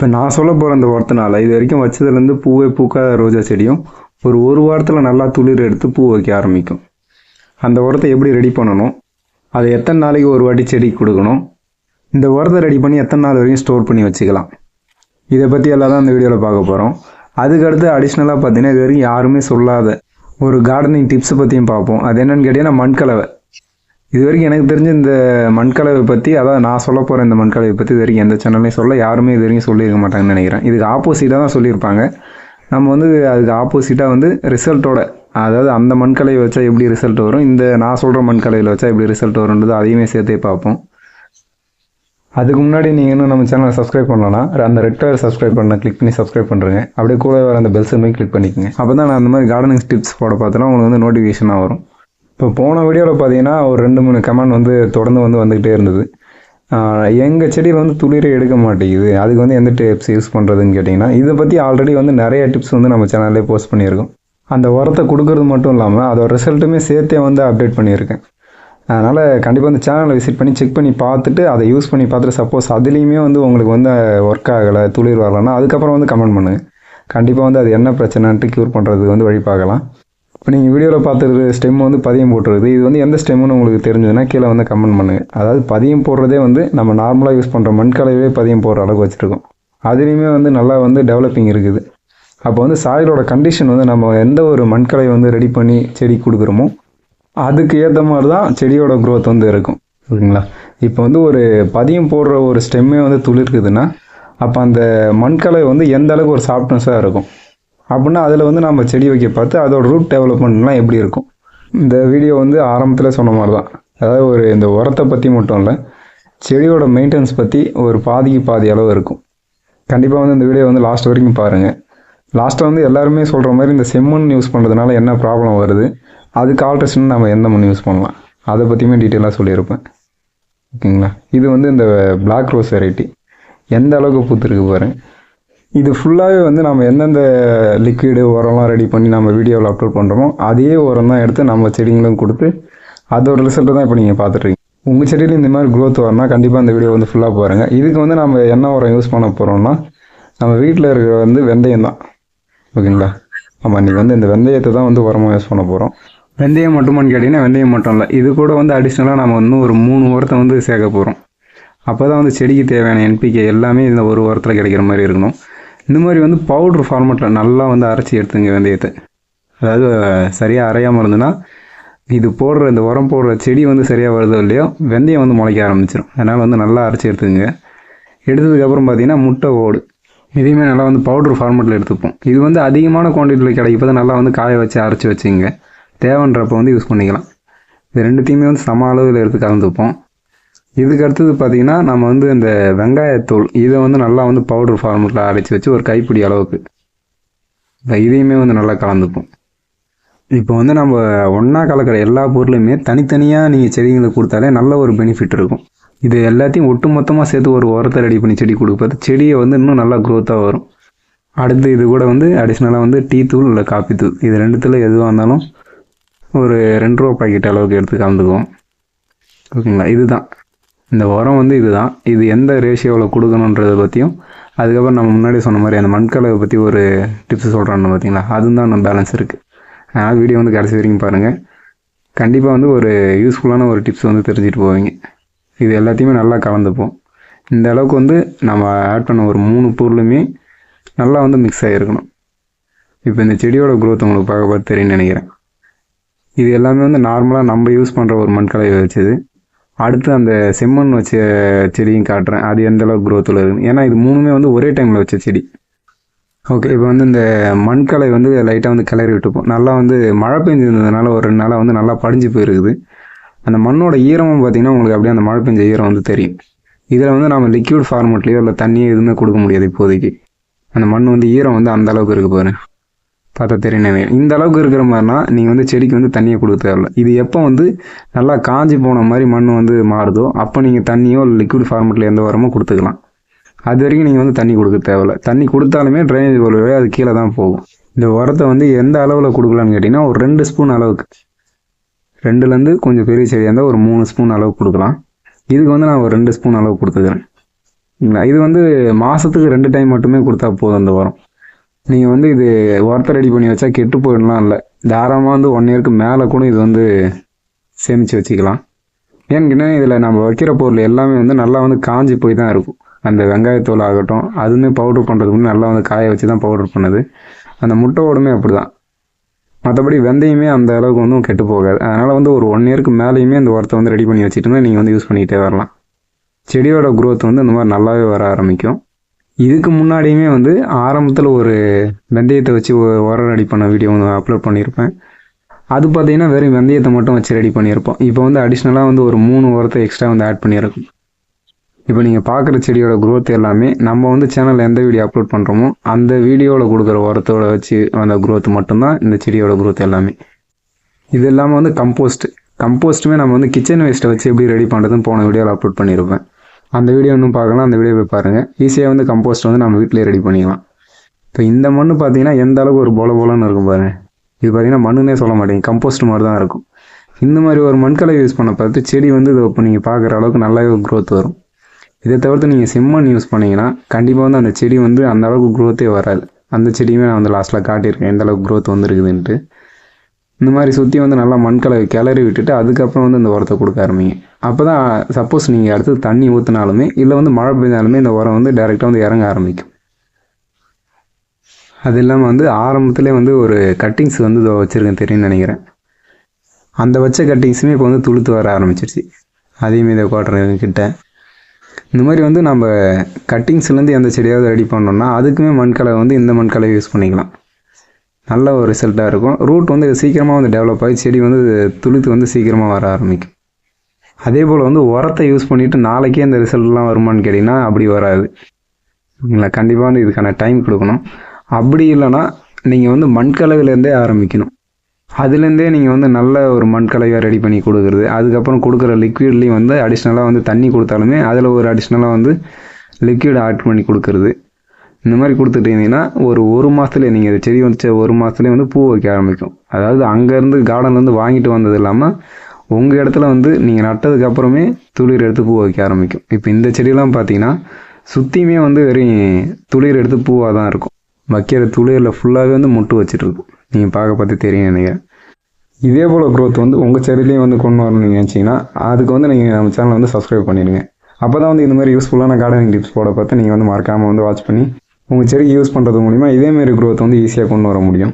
இப்போ நான் சொல்ல போகிற அந்த உரத்தினால இது வரைக்கும் வச்சதுலேருந்து பூவே பூக்காத ரோஜா செடியும் ஒரு வாரத்தில் நல்லா துளிர் எடுத்து பூ வைக்க ஆரம்பிக்கும். அந்த உரத்தை எப்படி ரெடி பண்ணணும், அதை எத்தனை நாளைக்கு ஒரு வாட்டி செடிக்கு கொடுக்கணும், இந்த உரத்தை ரெடி பண்ணி எத்தனை நாள் வரைக்கும் ஸ்டோர் பண்ணி வச்சுக்கலாம், இதை பற்றி எல்லாம் தான் இந்த வீடியோவில் பார்க்க போகிறோம். அதுக்கடுத்து அடிஷ்னலாக பார்த்தீங்கன்னா இது வரைக்கும் யாருமே சொல்லாத ஒரு கார்டனிங் டிப்ஸை பற்றியும் பார்ப்போம். அது என்னென்னு கேட்டிங்கன்னா மண்கலவை. இது வரைக்கும் எனக்கு தெரிஞ்ச இந்த மண்கலவை பற்றி, அதாவது நான் சொல்ல போகிற இந்த மண்கலவை பற்றி இது வரைக்கும் எந்த சேனல்லையும் சொல்ல யாருமே இது வரைக்கும் சொல்லியிருக்க மாட்டாங்கன்னு நினைக்கிறேன். இதுக்கு ஆப்போசிட்டாக தான் சொல்லியிருப்பாங்க. நம்ம வந்து அதுக்கு ஆப்போசிட்டாக ரிசல்ட்டோட, அதாவது அந்த மண்கலவை வச்சா எப்படி ரிசல்ட் வரும், இந்த நான் சொல்கிற மண்கலவையில் வச்சா எப்படி ரிசல்ட் வரும்ன்றது அதையுமே சேர்த்தே பார்ப்போம். அதுக்கு முன்னாடி நீங்கள் இன்னும் நம்ம சேனலை சப்ஸ்கிரைப் பண்ணலன்னா அந்த ரெட் கலர் சப்ஸ்கிரைப் பண்ண கிளிக் பண்ணி சப்ஸ்கிரைப் பண்ணுறேங்க. அப்படியே கூட வர அந்த பெல் சிம்பலையும் கிளிக் பண்ணிக்கோங்க. அப்போ தான் நான் அந்த மாதிரி கார்டனிங் டிப்ஸ் போட பார்த்தோன்னா உங்களுக்கு நோட்டிஃபிகேஷனாக வரும். இப்போ போன வீடியோவில் பார்த்தீங்கன்னா ஒரு 2-3 கமெண்ட் தொடர்ந்து வந்துக்கிட்டே இருந்தது. எங்கள் செடியில் துளிரை எடுக்க மாட்டேங்குது, அதுக்கு எந்த டிப்ஸ் யூஸ் பண்ணுறதுன்னு கேட்டிங்கன்னா, இதை பற்றி ஆல்ரெடி நிறைய டிப்ஸ் நம்ம சேனல்லே போஸ்ட் பண்ணியிருக்கோம். அந்த உரத்தை கொடுக்கறது மட்டும் இல்லாமல் அதோட ரிசல்ட்டுமே சேர்த்தே அப்டேட் பண்ணியிருக்கேன். அதனால் கண்டிப்பாக அந்த சேனலை விசிட் பண்ணி செக் பண்ணி பார்த்துட்டு அதை யூஸ் பண்ணி பார்த்துட்டு சப்போஸ் அதுலேயுமே உங்களுக்கு ஒர்க் ஆகலை, துளிர் வரலைன்னா அதுக்கப்புறம் கமெண்ட் பண்ணுங்கள். கண்டிப்பாக அது என்ன பிரச்சனைன்ட்டு க்யூர் பண்ணுறதுக்கு வழி பார்க்கலாம். இப்போ நீங்கள் வீடியோவில் பார்த்துருக்க ஸ்டெம் பதியம் போட்டுருக்குது. இது எந்த ஸ்டெம்முன்னு உங்களுக்கு தெரிஞ்சதுன்னா கீழே கமெண்ட் பண்ணுங்கள். அதாவது பதியம் போடுறதே நம்ம நார்மலாக யூஸ் பண்ணுற மண்கலவையே பதியம் போடுற அளவுக்கு வச்சுருக்கோம். அதுலேயுமே நல்லா டெவலப்பிங் இருக்குது. அப்போ சாயிலோட கண்டிஷன் நம்ம எந்த ஒரு மண்கலவை ரெடி பண்ணி செடி கொடுக்குறோமோ அதுக்கு ஏற்ற மாதிரி தான் செடியோட க்ரோத் இருக்கும். ஓகேங்களா? இப்போ ஒரு பதியம் போடுற ஒரு ஸ்டெம்மே துளிர்க்குதுன்னா அப்போ அந்த மண்கலவை எந்த அளவுக்கு ஒரு சாஃப்ட்னஸாக இருக்கும் அப்படின்னா அதில் நம்ம செடி வைக்க பார்த்து அதோட ரூட் டெவலப்மெண்ட்லாம் எப்படி இருக்கும். இந்த வீடியோ ஆரம்பத்தில் சொன்ன மாதிரி தான், அதாவது இந்த உரத்தை பற்றி மட்டும் இல்லை, செடியோட மெயின்டெனன்ஸ் பற்றி ஒரு பாதிக்கு பாதி அளவு இருக்கும். கண்டிப்பாக இந்த வீடியோ லாஸ்ட் வரைக்கும் பாருங்கள். லாஸ்ட்டில் எல்லாருமே சொல்கிற மாதிரி இந்த செம்மண் யூஸ் பண்ணுறதுனால என்ன ப்ராப்ளம் வருது, அதுக்கு ஆல்ட்ரேஷன் நம்ம எந்த மண் யூஸ் பண்ணலாம், அதை பற்றியுமே டீட்டெயிலாக சொல்லியிருப்பேன். ஓகேங்களா? இது இந்த பிளாக் ரோஸ் வெரைட்டி எந்த அளவுக்கு பூத்துருக்கு பாருங்கள். இது ஃபுல்லாகவே நம்ம எந்தெந்த லிக்விடு உரம்லாம் ரெடி பண்ணி நம்ம வீடியோவில் அப்லோட் பண்ணுறோமோ அதே உரம் தான் எடுத்து நம்ம செடிங்களும் கொடுத்து அதோட ரிசல்ட்டு தான் இப்போ நீங்கள் பார்த்துட்ருக்கீங்க. உங்கள் செடியில் இந்த மாதிரி க்ரோத் வரணும்னா கண்டிப்பாக இந்த வீடியோ ஃபுல்லாக பாருங்கள். இதுக்கு நம்ம என்ன உரம் யூஸ் பண்ண போகிறோம்னா நம்ம வீட்டில் இருக்கிற வெந்தயம் தான். ஓகேங்களா? ஆமாம், இன்றைக்கி இந்த வெந்தயத்தை தான் உரமாக யூஸ் பண்ண போகிறோம். வெந்தயம் மட்டுமான்னு கேட்டிங்கன்னா வெந்தயம் மட்டும் இல்லை, இது கூட அடிஷ்னலாக நம்ம இன்னும் ஒரு 3 உரத்தை சேர்க்க போகிறோம். அப்போ தான் செடிக்கு தேவையான NPK எல்லாமே இந்த ஒரு உரத்தில் கிடைக்கிற மாதிரி இருக்கணும். இந்த மாதிரி பவுட்ரு ஃபார்மேட்டில் நல்லா அரைச்சி எடுத்துங்க வெந்தயத்தை. அதாவது சரியாக அரையாமல் இருந்ததுன்னா இது போடுற இந்த உரம் போடுற செடி சரியாக வருதோ இல்லையோ வெந்தயம் முளைக்க ஆரம்பிச்சிடும். அதனால் நல்லா அரைச்சி எடுத்துங்க. எடுத்ததுக்கப்புறம் பார்த்திங்கன்னா முட்டை ஓடு இதையுமே நல்லா பவுட்ரு ஃபார்மேட்டில் எடுத்துப்போம். இது அதிகமான குவான்டிட்டியில் கிடைப்பதை நல்லா காய வச்சு அரைச்சி வச்சுங்க. தேவைன்றப்போ யூஸ் பண்ணிக்கலாம். இது ரெண்டுத்தையுமே சம அளவில் எடுத்து கலந்துப்போம். இதுக்கு அடுத்தது பார்த்திங்கன்னா நம்ம இந்த வெங்காயத்தூள் இதை நல்லா பவுடர் ஃபார்மேட்டில் அரைச்சி வச்சு ஒரு கைப்பிடி அளவுக்கு இதையுமே நல்லா கலந்துப்போம். இப்போ நம்ம ஒன்றா கலக்கிற எல்லா பொருளையுமே தனித்தனியாக நீங்கள் செடிங்களுக்கு கொடுத்தாலே நல்ல ஒரு பெனிஃபிட் இருக்கும். இது எல்லாத்தையும் ஒட்டு மொத்தமாக சேர்த்து ஒரு உரத்தை ரெடி பண்ணி செடி கொடுப்பது செடியை இன்னும் நல்லா க்ரோத்தாக வரும். அடுத்து இது கூட அடிஷ்னலாக டீ தூள் இல்லை காப்பி தூள், இது ரெண்டுத்தில் எதுவாக இருந்தாலும் ஒரு 2 ரூபா பாக்கெட் அளவுக்கு எடுத்து கலந்துக்குவோம். ஓகேங்களா? இதுதான் இந்த உரம் இதுதான். இது எந்த ரேஷியோவில் கொடுக்கணுன்றதை பற்றியும் அதுக்கப்புறம் நம்ம முன்னாடி சொன்ன மாதிரி அந்த மண்கலவை பற்றி ஒரு டிப்ஸ் சொல்கிறோன்னு பார்த்தீங்களா, அதுதான் நம்ம பேலன்ஸ் இருக்குது. அதனால் வீடியோ கடைசி வரைக்கும் பாருங்கள். கண்டிப்பாக ஒரு யூஸ்ஃபுல்லான ஒரு டிப்ஸ் தெரிஞ்சுட்டு போவீங்க. இது எல்லாத்தையுமே நல்லா கலந்துப்போம். இந்த அளவுக்கு நம்ம ஆட் பண்ண ஒரு 3 பொருளுமே நல்லா மிக்ஸ் ஆகிருக்கணும். இப்போ இந்த செடியோட க்ரோத் உங்களுக்கு பார்க்க தெரியும்னு நினைக்கிறேன். இது எல்லாமே நார்மலாக நம்ம யூஸ் பண்ணுற ஒரு மண்கலவை வச்சது. அடுத்து அந்த செம்மண் வச்ச செடியும் காட்டுறேன், அது எந்தளவுக்கு க்ரோத்தில் இருக்குது. ஏன்னா இது 3மே ஒரே டைமில் வச்ச செடி. ஓகே, இப்போ இந்த மண்கலை லைட்டாக கிளறி விட்டுப்போம். நல்லா மழை பெஞ்சிருந்ததுனால ஒரு 2 நாளாக நல்லா படிஞ்சு போயிருக்குது. அந்த மண்ணோட ஈரமும் பார்த்திங்கன்னா உங்களுக்கு அப்படியே அந்த மழை பெஞ்ச ஈரம் தெரியும். இதில் நம்ம லிக்விட் ஃபார்மேட்லேயோ இல்லை தண்ணியோ எதுவுமே கொடுக்க முடியாது இப்போதைக்கு. அந்த மண் ஈரம் அந்த அளவுக்கு இருக்குது பாரு, பார்த்தா தெரியும். இந்த அளவுக்கு இருக்கிற மாதிரினா நீங்கள் செடிக்கு தண்ணியை கொடுக்க தேவையில்ல. இது எப்போ நல்லா காஞ்சி போன மாதிரி மண் மாறுதோ அப்போ நீங்கள் தண்ணியோ இல்லை லிக்விட் ஃபார்மேட்டில் எந்த உரமோ கொடுத்துக்கலாம். அது வரைக்கும் நீங்கள் தண்ணி கொடுக்க தேவையில்ல. தண்ணி கொடுத்தாலுமே ட்ரைனேஜ் வழியாக அது கீழே தான் போகும். இந்த உரத்தை எந்த அளவில் கொடுக்கலான்னு கேட்டிங்கன்னா ஒரு 2 ஸ்பூன் அளவுக்கு, 2லேருந்து கொஞ்சம் பெரிய செடியாக இருந்தால் ஒரு 3 ஸ்பூன் அளவுக்கு கொடுக்கலாம். இதுக்கு நான் ஒரு 2 ஸ்பூன் அளவு கொடுத்துக்கிறேன். இது வந்து மாதத்துக்கு 2 டைம் மட்டுமே கொடுத்தா போதும் அந்த உரம். நீங்கள் வந்து இது உரத்தை ரெடி பண்ணி வச்சா கெட்டு போயிடலாம் இல்லை, தாராளமாக வந்து 1 இயருக்கு மேலே கூட இது வந்து சேமித்து வச்சுக்கலாம். ஏன்னு இதில் நம்ம வைக்கிற பொருள் எல்லாமே வந்து நல்லா வந்து காஞ்சி போய் தான் இருக்கும். அந்த வெங்காயத்தோல் ஆகட்டும், அதுவுமே பவுடர் பண்ணுறதுக்கு முன்னாடி நல்லா வந்து காய வச்சு தான் பவுடர் பண்ணுது. அந்த முட்டையோடுமே அப்படி தான். மற்றபடி வெந்தயமே அந்த அளவுக்கு வந்து கெட்டு போகாது. அதனால் வந்து ஒரு 1 இயருக்கு மேலேயுமே அந்த உரத்தை வந்து ரெடி பண்ணி வச்சுட்டுனா நீங்கள் வந்து யூஸ் பண்ணிக்கிட்டே வரலாம். செடியோட குரோத் வந்து இந்த மாதிரி நல்லாவே வர ஆரம்பிக்கும். இதுக்கு முன்னாடியுமே வந்து ஆரம்பத்தில் ஒரு வெந்தயத்தை வச்சு உரம் ரெடி பண்ண வீடியோ வந்து அப்லோட் பண்ணியிருப்பேன். அது பார்த்தீங்கன்னா வெறும் வெந்தயத்தை மட்டும் வச்சு ரெடி பண்ணியிருப்போம். இப்போ வந்து அடிஷ்னலாக வந்து ஒரு 3 உரத்தை எக்ஸ்ட்ரா வந்து ஆட் பண்ணியிருக்கும். இப்போ நீங்கள் பார்க்குற செடியோட குரோத் எல்லாமே நம்ம வந்து சேனலில் எந்த வீடியோ அப்லோட் பண்ணுறோமோ அந்த வீடியோவில் கொடுக்குற உரத்தோட வச்சு அந்த குரோத் மட்டும்தான் இந்த செடியோட குரோத் எல்லாமே. இது இல்லாமல் வந்து கம்போஸ்ட்டுமே நம்ம வந்து கிச்சன் வேஸ்ட்டை வச்சு எப்படி ரெடி பண்ணுறதுன்னு போன வீடியோவில் அப்லோட் பண்ணியிருப்பேன். அந்த வீடியோ இன்னும் பார்க்கலாம், அந்த வீடியோ போய் பாருங்கள். ஈஸியாக வந்து கம்போஸ்ட் வந்து நம்ம வீட்டிலே ரெடி பண்ணிக்கலாம். இப்போ இந்த மண் பார்த்தீங்கன்னா எந்த அளவுக்கு ஒரு போலன்னு இருக்கும் பாருங்கள். இது பார்த்தீங்கன்னா மண்ணுன்னே சொல்ல மாட்டேங்க, கம்போஸ்ட் மாதிரி தான் இருக்கும். இந்த மாதிரி ஒரு மண்கலை யூஸ் பண்ண பார்த்து செடி வந்து இது இப்போ நீங்கள் பார்க்குற அளவுக்கு நல்லாவே க்ரோத் வரும். இதை தவிர்த்து நீங்கள் செம்மண் யூஸ் பண்ணிங்கன்னா கண்டிப்பாக வந்து அந்த செடி வந்து அந்த அளவுக்கு க்ரோத்தே வராது. அந்த செடியுமே நான் வந்து லாஸ்ட்டில் காட்டியிருக்கேன் எந்த அளவுக்கு க்ரோத் வந்துருக்குதுன்ட்டு. இந்த மாதிரி சுற்றி வந்து நல்லா மண்கலை கிளறி விட்டுட்டு அதுக்கப்புறம் வந்து இந்த உரத்தை கொடுக்க ஆரம்பிங்க. அப்போ தான் சப்போஸ் நீங்கள் அடுத்து தண்ணி ஊற்றினாலுமே இல்லை வந்து மழை பெய்தாலுமே இந்த உரம் வந்து டைரெக்டாக வந்து இறங்க ஆரம்பிக்கும். அது இல்லாமல் வந்து ஆரம்பத்துலேயே வந்து ஒரு கட்டிங்ஸ் வந்து வச்சுருக்கேன் தெரியும்னு நினைக்கிறேன். அந்த வச்ச கட்டிங்ஸுமே இப்போ வந்து துளுத்து வர ஆரம்பிச்சிருச்சு. அதையுமே இதை கோட்டுறதுக்கிட்ட இந்த மாதிரி வந்து நம்ம கட்டிங்ஸ்லேருந்து எந்த செடியாவது ரெடி பண்ணோம்னா அதுக்குமே மண்கலை வந்து இந்த மண்கலை யூஸ் பண்ணிக்கலாம். நல்ல ஒரு ரிசல்ட்டாக இருக்கும். ரூட் வந்து சீக்கிரமாக வந்து டெவலப் ஆகி செடி வந்து துளுத்து வந்து சீக்கிரமாக வர ஆரம்பிக்கும். அதே போல் வந்து உரத்தை யூஸ் பண்ணிவிட்டு நாளைக்கே அந்த ரிசல்ட்லாம் வருமானு கேட்டிங்கன்னா அப்படி வராது. இல்லை, கண்டிப்பாக வந்து இதுக்கான டைம் கொடுக்கணும். அப்படி இல்லைன்னா நீங்கள் வந்து மண்கலவிலேருந்தே ஆரம்பிக்கணும். அதுலேருந்தே நீங்கள் வந்து நல்ல ஒரு மண்கலவையாக ரெடி பண்ணி கொடுக்குறது. அதுக்கப்புறம் கொடுக்குற லிக்விட்லேயும் வந்து அடிஷ்னலாக வந்து தண்ணி கொடுத்தாலுமே அதில் ஒரு அடிஷ்னலாக வந்து லிக்விட் ஆட் பண்ணி கொடுக்குறது. இந்த மாதிரி கொடுத்துட்டீங்கன்னா ஒரு மாதத்துலேயே நீங்கள் செடி வச்ச 1 மாதத்துலேயே வந்து பூ வைக்க ஆரம்பிக்கும். அதாவது அங்கேருந்து கார்டன்லேருந்து வாங்கிட்டு வந்தது இல்லாமல் உங்கள் இடத்துல வந்து நீங்கள் நட்டதுக்கப்புறமே துளிர் எடுத்து பூ வைக்க ஆரம்பிக்கும். இப்போ இந்த செடியெல்லாம் பார்த்தீங்கன்னா சுற்றியுமே வந்து வெறும் துளிர் எடுத்து பூவாக தான் இருக்கும். வைக்கிற துளிரில் ஃபுல்லாகவே வந்து முட்டு வச்சுட்ருக்கும். நீங்கள் பார்த்து தெரியும் நினைக்கிறேன். இதே போல் க்ரோத் வந்து உங்கள் செடியிலையும் வந்து கொண்டு வரணும்னு நினச்சிங்கன்னா அதுக்கு வந்து நீங்கள் நம்ம சேனலை வந்து சப்ஸ்கிரைப் பண்ணிடுங்க. அப்போ தான் வந்து இந்த மாதிரி யூஸ்ஃபுல்லான கார்டனிங் டிப்ஸ் போட பார்த்து நீங்கள் வந்து மறக்காமல் வந்து வாட்ச் பண்ணி உங்கள் செடிக்கு யூஸ் பண்ணுறது மூலிமா இதேமாரி க்ரோத் வந்து ஈஸியாக கொண்டு வர முடியும்.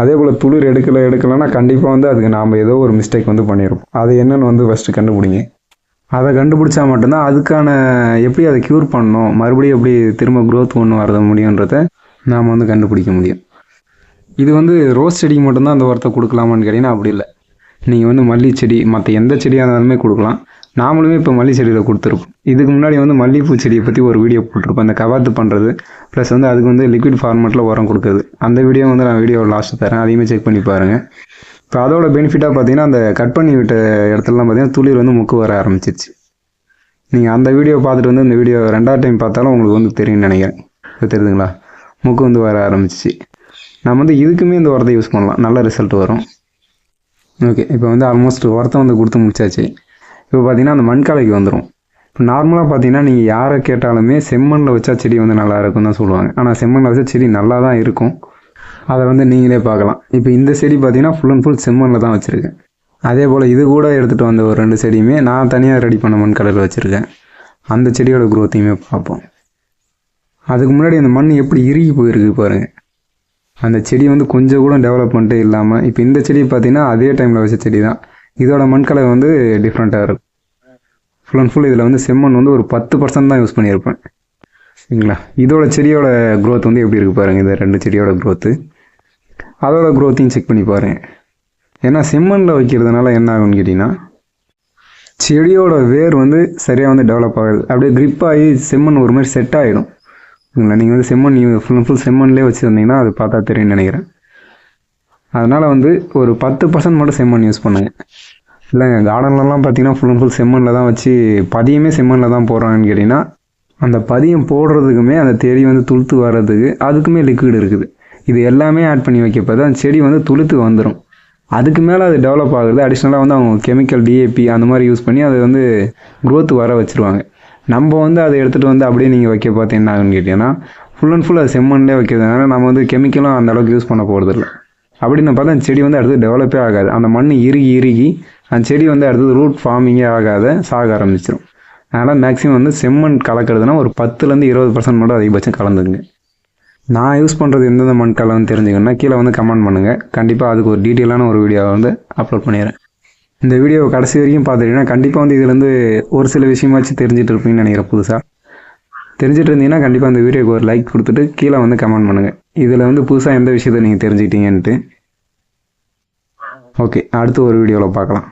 அதே போல் துளிர் எடுக்கலைன்னா கண்டிப்பாக வந்து அதுக்கு நாம் ஏதோ ஒரு மிஸ்டேக் வந்து பண்ணியிருப்போம். அது என்னென்னு வந்து ஃபஸ்ட்டு கண்டுபிடிங்க. அதை கண்டுபிடிச்சா மட்டும்தான் அதுக்கான எப்படி அதை க்யூர் பண்ணணும், மறுபடியும் எப்படி திரும்ப க்ரோத் ஒன்று வரத முடியுன்றத நாம் வந்து கண்டுபிடிக்க முடியும். இது வந்து ரோஸ் செடிக்கு மட்டும்தான் அந்த உரத்தை கொடுக்கலாமான்னு கேட்டிங்கன்னா அப்படி இல்லை. நீங்கள் வந்து மல்லி செடி மற்ற எந்த செடியாக இருந்தாலுமே கொடுக்கலாம். நாமளுமே இப்போ மல்லி செடியில் கொடுத்துருப்போம். இதுக்கு முன்னாடி வந்து மல்லிகைப்பூ செடியை பற்றி ஒரு வீடியோ போட்டிருப்போம், அந்த கவாத்து பண்ணுறது ப்ளஸ் வந்து அதுக்கு வந்து லிக்விட் ஃபார்மேட்டில் உரம் கொடுக்குறது. அந்த வீடியோ வந்து நான் வீடியோ லாஸ்ட்டு தரேன், அதையுமே செக் பண்ணி பாருங்கள். இப்போ அதோட பெனிஃபிட்டாக பார்த்தீங்கன்னா அந்த கட் பண்ணி விட்ட இடத்துலலாம் பார்த்தீங்கன்னா துளிர் வந்து முக்கு வர ஆரம்பிச்சிருச்சு. நீங்கள் அந்த வீடியோ பார்த்துட்டு வந்து இந்த வீடியோ 2வது டைம் பார்த்தாலும் உங்களுக்கு வந்து தெரியும்னு நினைக்கிறேன். இப்போ தெரியுதுங்களா, முக்கு வந்து வர ஆரம்பிச்சிச்சு. நம்ம வந்து இதுக்குமே இந்த உரத்தை யூஸ் பண்ணலாம், நல்ல ரிசல்ட் வரும். ஓகே, இப்போ வந்து ஆல்மோஸ்ட் உரத்தை வந்து கொடுத்து முடிச்சாச்சு. இப்போ பார்த்தீங்கன்னா அந்த மண்கலைக்கு வந்துடும். இப்போ நார்மலாக பார்த்தீங்கன்னா நீங்கள் யாரை கேட்டாலுமே செம்மண்ணில் வச்சா செடி வந்து நல்லா இருக்குன்னு தான் சொல்லுவாங்க. ஆனால் செம்மண்ணில் வச்சா செடி நல்லா தான் இருக்கும். அதை வந்து நீங்களே பார்க்கலாம். இப்போ இந்த செடி பார்த்தீங்கன்னா ஃபுல் அண்ட் ஃபுல் செம்மண்ணில் தான் வச்சுருக்கேன். அதே போல் இது கூட எடுத்துகிட்டு வந்த ஒரு 2 செடியுமே நான் தனியாக ரெடி பண்ண மண்கலையில் வச்சுருக்கேன். அந்த செடியோட க்ரோத்தையுமே பார்ப்போம். அதுக்கு முன்னாடி அந்த மண் எப்படி இறுகி போயிருக்கு பாருங்கள். அந்த செடி வந்து கொஞ்சம் கூட டெவலப்மெண்ட்டே இல்லாமல், இப்போ இந்த செடி பார்த்தீங்கன்னா அதே டைமில் வச்ச செடி தான். இதோட மண்கலை வந்து டிஃப்ரெண்ட்டாக இருக்கும். ஃபுல் அண்ட் ஃபுல் இதில் வந்து செம்மண் வந்து ஒரு 10% தான் யூஸ் பண்ணியிருப்பேன். சரிங்களா, இதோட செடியோட க்ரோத் வந்து எப்படி இருக்குது பாருங்கள். இந்த 2 செடியோட க்ரோத்து அதோட க்ரோத்தையும் செக் பண்ணி பாருங்கள். ஏன்னா செம்மண்ணில் வைக்கிறதுனால என்ன ஆகும்னு கேட்டிங்கன்னா செடியோட வேர் வந்து சரியாக வந்து டெவலப் ஆகுது. அப்படியே க்ரிப் ஆகி செம்மண் ஒரு மாதிரி செட் ஆகிடும். நீங்கள் வந்து செம்மண் ஃபுல் அண்ட் ஃபுல் செம்மண்லேயே வச்சுருந்தீங்கன்னா அது பார்த்தா தெரியும்னு நினைக்கிறேன். அதனால் வந்து ஒரு 10% மட்டும் செம்மண் யூஸ் பண்ணுங்கள். இல்லைங்க, கார்டன்லலாம் பார்த்தீங்கன்னா ஃபுல் அண்ட் ஃபுல் செம்மண்ணில் தான் வச்சு பதியமே செம்மண்ணில் தான் போடுறாங்கன்னு கேட்டிங்கன்னா அந்த பதியம் போடுறதுக்குமே அந்த செடி வந்து துளுத்து வர்றதுக்கு அதுக்குமே லிக்விட் இருக்குது. இது எல்லாமே ஆட் பண்ணி வைக்கப்போ தான் செடி வந்து துளுத்து வந்துடும். அதுக்கு மேலே அது டெவலப் ஆகுது. அடிஷ்னலாக வந்து அவங்க கெமிக்கல் டிஏபி அந்த மாதிரி யூஸ் பண்ணி அதை வந்து க்ரோத் வர வச்சுருவாங்க. நம்ம வந்து அதை எடுத்துகிட்டு வந்து அப்படியே நீங்கள் வைக்க பார்த்து என்ன ஆகுன்னு கேட்டிங்கன்னா ஃபுல் அண்ட் ஃபுல் அது செம்மண்லே வைக்கிறதுனால நம்ம வந்து கெமிக்கலும் அந்தளவுக்கு யூஸ் பண்ண போகிறதில்ல. அப்படின்னு பார்த்தா அந்த செடி வந்து அடுத்து டெவலப்பே ஆகாது. அந்த மண் இறுகி அந்த செடி வந்து அடுத்தது ரூட் ஃபார்மிங்கே ஆகாத சாக ஆரம்பிச்சிடும். அதனால் மேக்ஸிமம் வந்து செம்மண் கலக்கிறதுனா ஒரு 10% 20% மட்டும் அதிகபட்சம் கலந்துங்க. நான் யூஸ் பண்ணுறது எந்தெந்த மண் கலன்னு தெரிஞ்சுக்கணுன்னா கீழே வந்து கமெண்ட் பண்ணுங்கள். கண்டிப்பாக அதுக்கு ஒரு டீட்டெயிலான ஒரு வீடியோவை வந்து அப்லோட் பண்ணிடுறேன். இந்த வீடியோவை கடைசி வரைக்கும் பார்த்துட்டீங்கன்னா கண்டிப்பாக வந்து இதுலேருந்து ஒரு சில விஷயமாச்சும் தெரிஞ்சுட்டு இருப்பீங்கன்னு நினைக்கிறேன். புதுசாக தெரிஞ்சுட்டு இருந்தீங்கன்னா கண்டிப்பாக அந்த வீடியோக்கு ஒரு லைக் கொடுத்துட்டு கீழே வந்து கமெண்ட் பண்ணுங்கள். இதில் வந்து புதுசாக எந்த விஷயத்தை நீங்கள் தெரிஞ்சுக்கிட்டீங்கன்ட்டு. ஓகே, அடுத்து ஒரு வீடியோவில் பார்க்கலாம்.